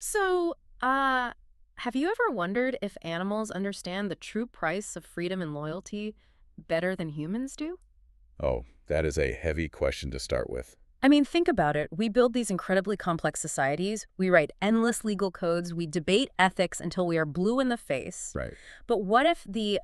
So, have you ever wondered if animals understand the true price of freedom and loyalty better than humans do? Oh, that is a heavy question to start with. I mean, think about it. We build these incredibly complex societies. We write endless legal codes. We debate ethics until we are blue in the face. Right. But what if the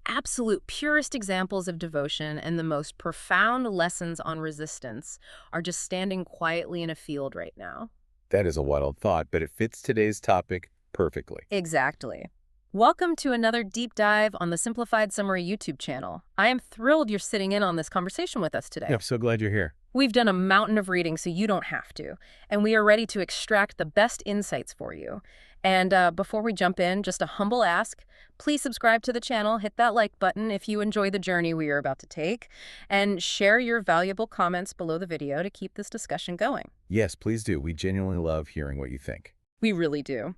absolute purest examples of devotion and the most profound lessons on resistance are just standing quietly in a field right now? That is a wild thought, but it fits today's topic perfectly. Exactly. Welcome to another deep dive on the Simplified Summary YouTube channel. I am thrilled you're sitting in on this conversation with us Yeah, today. I'm so glad you're here. We've done a mountain of reading so you don't have to, and we are ready to extract the best insights for you. And before we jump in, just a humble ask, please subscribe to the channel, hit that like button if you enjoy the journey we are about to take, and share your valuable comments below the video to keep this discussion going. Yes, please do. We genuinely love hearing what you think. We really do.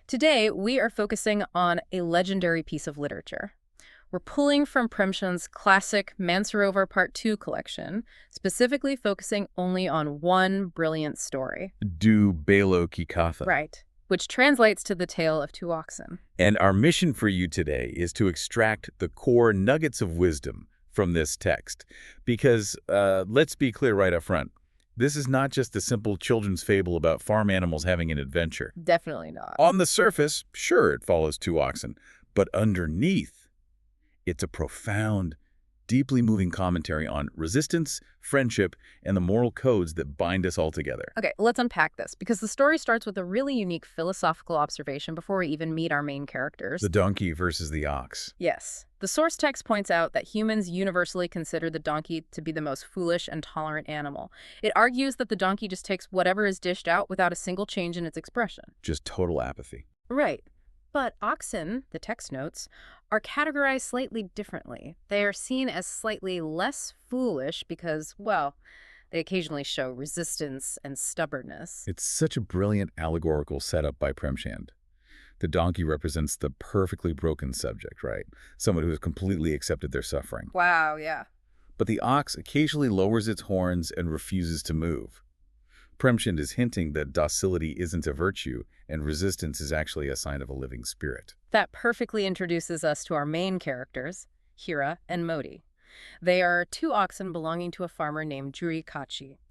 Today, we are focusing on a legendary piece of literature. We're pulling from Premchand's classic Mansarovar Part 2 collection, specifically focusing only on one brilliant story. Do Bailon Ki Katha. Right. Which translates to the Tale of Two Oxen. And our mission for you today is to extract the core nuggets of wisdom from this text. Because, let's be clear right up front, this is not just a simple children's fable about farm animals having an adventure. Definitely not. On the surface, sure, it follows two oxen, but underneath, it's a profound, deeply moving commentary on resistance, friendship, and the moral codes that bind us all together. Okay, let's unpack this, because the story starts with a really unique philosophical observation before we even meet our main characters. The donkey versus the ox. Yes. The source text points out that humans universally consider the donkey to be the most foolish and tolerant animal. It argues that the donkey just takes whatever is dished out without a single change in its expression. Just total apathy. Right. But oxen, the text notes, are categorized slightly differently. They are seen as slightly less foolish because, well, they occasionally show resistance and stubbornness. It's such a brilliant allegorical setup by Premchand. The donkey represents the perfectly broken subject, right? Someone who has completely accepted their suffering. Wow, yeah. But the ox occasionally lowers its horns and refuses to move. Premchand is hinting that docility isn't a virtue, and resistance is actually a sign of a living spirit. That perfectly introduces us to our main characters, Heera and Moti. They are two oxen belonging to a farmer named Jhuri,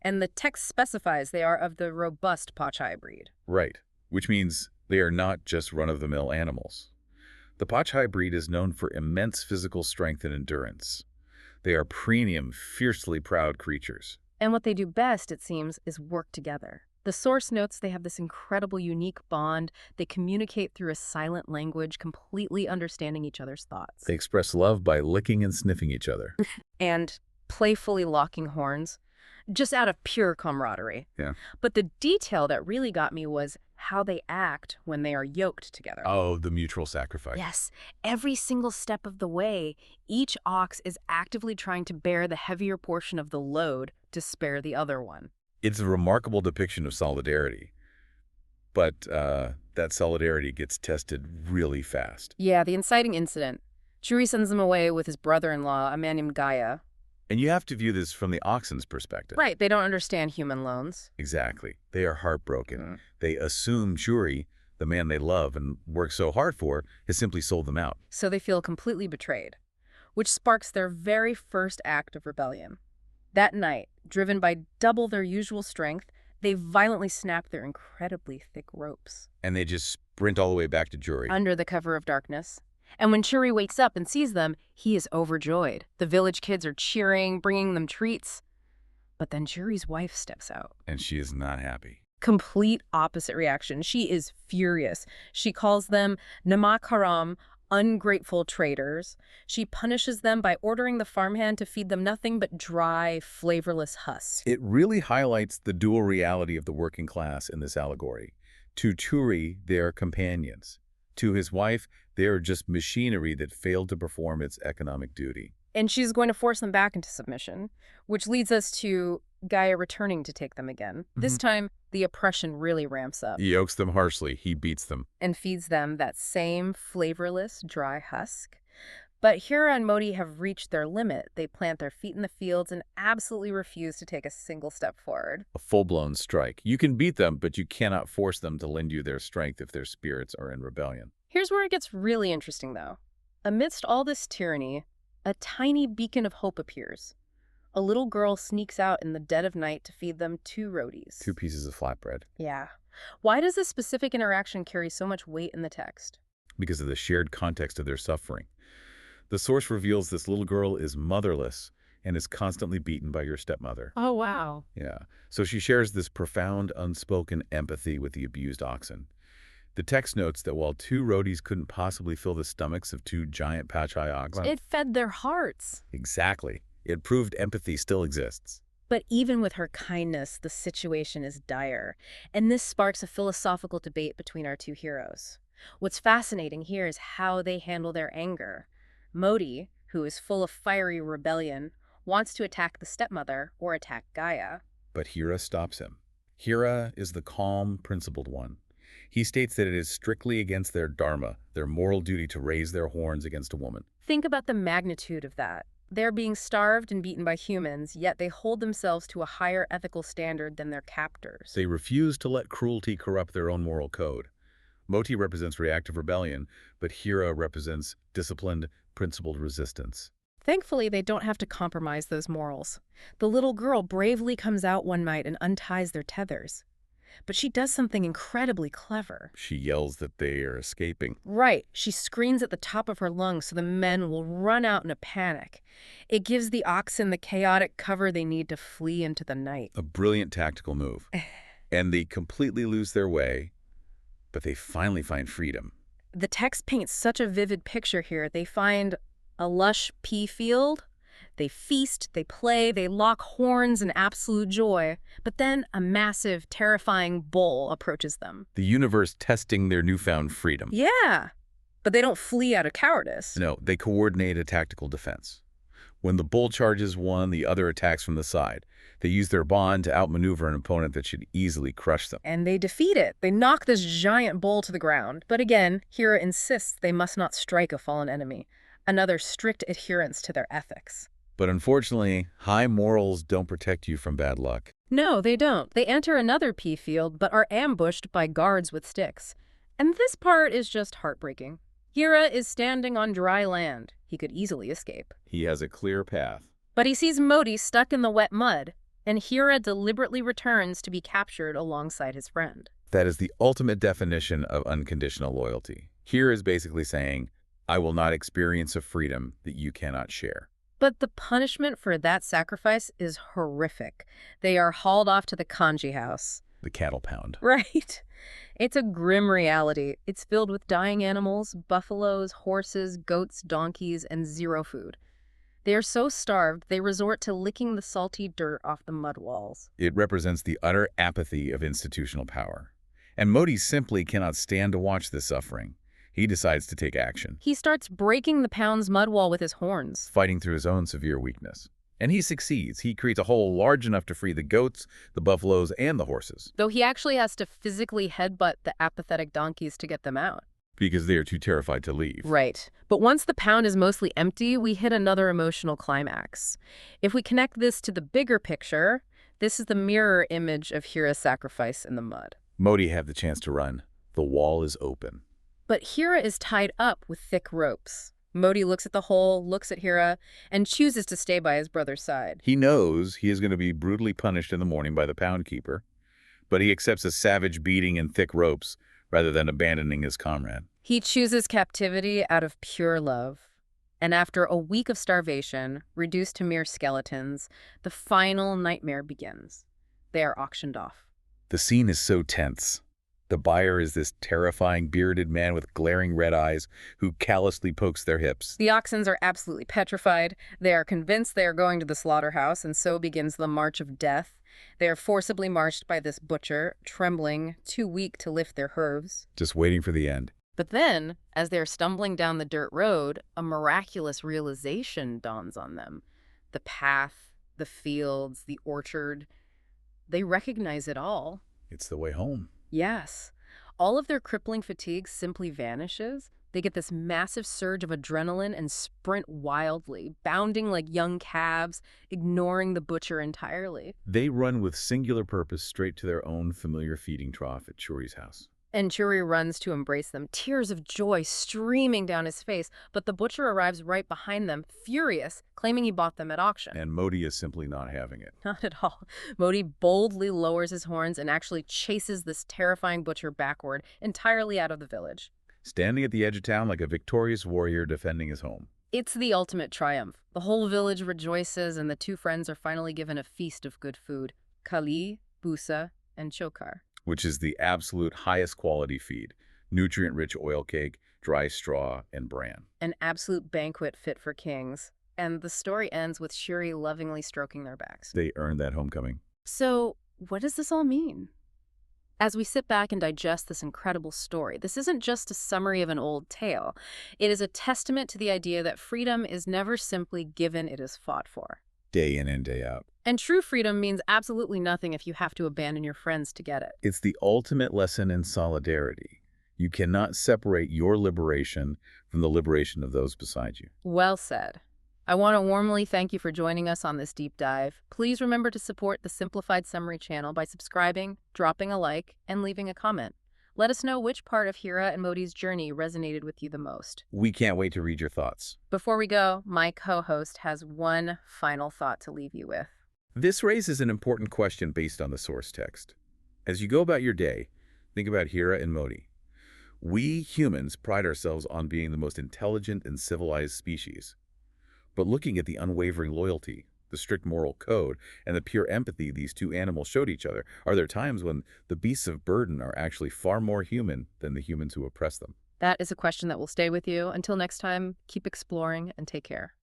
and the text specifies they are of the robust Pachai breed. Right, which means they are not just run-of-the-mill animals. The Pachai breed is known for immense physical strength and endurance. They are premium, fiercely proud creatures. And what they do best, it seems, is work together. The source notes they have this incredible, unique bond. They communicate through a silent language, completely understanding each other's thoughts. They express love by licking and sniffing each other. And playfully locking horns, just out of pure camaraderie. Yeah. But the detail that really got me was how they act when they are yoked together. Oh, the mutual sacrifice. Yes, every single step of the way, each ox is actively trying to bear the heavier portion of the load to spare the other one. It's a remarkable depiction of solidarity. But that solidarity gets tested really fast. Yeah, the inciting incident. Jhuri sends him away with his brother-in-law, a man named Gaya. And you have to view this from the oxen's perspective. Right, they don't understand human loans. Exactly. They are heartbroken. Mm. They assume Jhuri, the man they love and work so hard for, has simply sold them out. So they feel completely betrayed, which sparks their very first act of rebellion. That night, driven by double their usual strength, they violently snap their incredibly thick ropes. And they just sprint all the way back to Jhuri. Under the cover of darkness. And when Jhuri wakes up and sees them, he is overjoyed. The village kids are cheering, bringing them treats. But then Jhuri's wife steps out. And she is not happy. Complete opposite reaction. She is furious. She calls them namakaram, ungrateful traitors. She punishes them by ordering the farmhand to feed them nothing but dry, flavorless husks. It really highlights the dual reality of the working class in this allegory. To Jhuri, they are companions. To his wife, they are just machinery that failed to perform its economic duty. And she's going to force them back into submission, which leads us to Gaya returning to take them again. This time, the oppression really ramps up. He yokes them harshly. He beats them. And feeds them that same flavorless, dry husk. But Heera and Moti have reached their limit. They plant their feet in the fields and absolutely refuse to take a single step forward. A full-blown strike. You can beat them, but you cannot force them to lend you their strength if their spirits are in rebellion. Here's where it gets really interesting, though. Amidst all this tyranny, a tiny beacon of hope appears. A little girl sneaks out in the dead of night to feed them 2 rotis. 2 pieces of flatbread. Yeah. Why does this specific interaction carry so much weight in the text? Because of the shared context of their suffering. The source reveals this little girl is motherless and is constantly beaten by your stepmother. Oh, wow. Yeah. So she shares this profound, unspoken empathy with the abused oxen. The text notes that while 2 rotis couldn't possibly fill the stomachs of 2 giant Pachai oxen... It fed their hearts. Exactly. It proved empathy still exists. But even with her kindness, the situation is dire. And this sparks a philosophical debate between our 2 heroes. What's fascinating here is how they handle their anger. Moti, who is full of fiery rebellion, wants to attack the stepmother or attack Gaya. But Heera stops him. Heera is the calm, principled one. He states that it is strictly against their Dharma, their moral duty to raise their horns against a woman. Think about the magnitude of that. They're being starved and beaten by humans, yet they hold themselves to a higher ethical standard than their captors. They refuse to let cruelty corrupt their own moral code. Moti represents reactive rebellion, but Heera represents disciplined, principled resistance. Thankfully, they don't have to compromise those morals. The little girl bravely comes out one night and unties their tethers. But she does something incredibly clever. She yells that they are escaping. Right. She screams at the top of her lungs so the men will run out in a panic. It gives the oxen the chaotic cover they need to flee into the night. A brilliant tactical move. And they completely lose their way, but they finally find freedom. The text paints such a vivid picture here. They find a lush pea field. They feast, they play, they lock horns in absolute joy. But then a massive, terrifying bull approaches them. The universe testing their newfound freedom. Yeah, but they don't flee out of cowardice. No, they coordinate a tactical defense. When the bull charges one, the other attacks from the side. They use their bond to outmaneuver an opponent that should easily crush them. And they defeat it. They knock this giant bull to the ground. But again, Heera insists they must not strike a fallen enemy. Another strict adherence to their ethics. But unfortunately, high morals don't protect you from bad luck. No, they don't. They enter another pea field, but are ambushed by guards with sticks. And this part is just heartbreaking. Heera is standing on dry land. He could easily escape. He has a clear path. But he sees Moti stuck in the wet mud, and Heera deliberately returns to be captured alongside his friend. That is the ultimate definition of unconditional loyalty. Heera is basically saying, I will not experience a freedom that you cannot share. But the punishment for that sacrifice is horrific. They are hauled off to the Kanji house. The cattle pound. Right. It's a grim reality. It's filled with dying animals, buffaloes, horses, goats, donkeys, and zero food. They are so starved, they resort to licking the salty dirt off the mud walls. It represents the utter apathy of institutional power. And Moti simply cannot stand to watch this suffering. He decides to take action. He starts breaking the pound's mud wall with his horns, fighting through his own severe weakness. And he succeeds. He creates a hole large enough to free the goats, the buffaloes, and the horses. though he actually has to physically headbutt the apathetic donkeys to get them out. Because they are too terrified to leave. Right. But once the pound is mostly empty, we hit another emotional climax. If we connect this to the bigger picture, this is the mirror image of Heera's sacrifice in the mud. Moti had the chance to run. The wall is open. But Heera is tied up with thick ropes. Moti looks at the hole, looks at Heera, and chooses to stay by his brother's side. He knows he is going to be brutally punished in the morning by the pound keeper, but he accepts a savage beating in thick ropes rather than abandoning his comrade. He chooses captivity out of pure love. And after a week of starvation, reduced to mere skeletons, the final nightmare begins. They are auctioned off. The scene is so tense. The buyer is this terrifying bearded man with glaring red eyes who callously pokes their hips. The oxen are absolutely petrified. They are convinced they are going to the slaughterhouse, and so begins the march of death. They are forcibly marched by this butcher, trembling, too weak to lift their hooves. Just waiting for the end. But then, as they're stumbling down the dirt road, a miraculous realization dawns on them. The path, the fields, the orchard, they recognize it all. It's the way home. Yes. All of their crippling fatigue simply vanishes. They get this massive surge of adrenaline and sprint wildly, bounding like young calves, ignoring the butcher entirely. They run with singular purpose straight to their own familiar feeding trough at Jhuri's house. And Jhuri runs to embrace them, tears of joy streaming down his face, but the butcher arrives right behind them, furious, claiming he bought them at auction. And Moti is simply not having it. Not at all. Moti boldly lowers his horns and actually chases this terrifying butcher backward, entirely out of the village. Standing at the edge of town like a victorious warrior defending his home. It's the ultimate triumph. The whole village rejoices, and the two friends are finally given a feast of good food. Kali, Busa, and Chokar. Which is the absolute highest quality feed. Nutrient-rich oil cake, dry straw, and bran. An absolute banquet fit for kings. And the story ends with Jhuri lovingly stroking their backs. They earned that homecoming. So, what does this all mean? As we sit back and digest this incredible story, this isn't just a summary of an old tale. It is a testament to the idea that freedom is never simply given, it is fought for. Day in and day out. And true freedom means absolutely nothing if you have to abandon your friends to get it. It's the ultimate lesson in solidarity. You cannot separate your liberation from the liberation of those beside you. Well said. I want to warmly thank you for joining us on this deep dive. Please remember to support the Simplified Summary channel by subscribing, dropping a like, and leaving a comment. Let us know which part of Heera and Moti's journey resonated with you the most. We can't wait to read your thoughts. Before we go, my co-host has one final thought to leave you with. This raises an important question based on the source text. As you go about your day, think about Heera and Moti. We humans pride ourselves on being the most intelligent and civilized species. But looking at the unwavering loyalty, the strict moral code, and the pure empathy these two animals showed each other, are there times when the beasts of burden are actually far more human than the humans who oppress them? That is a question that will stay with you. Until next time, keep exploring and take care.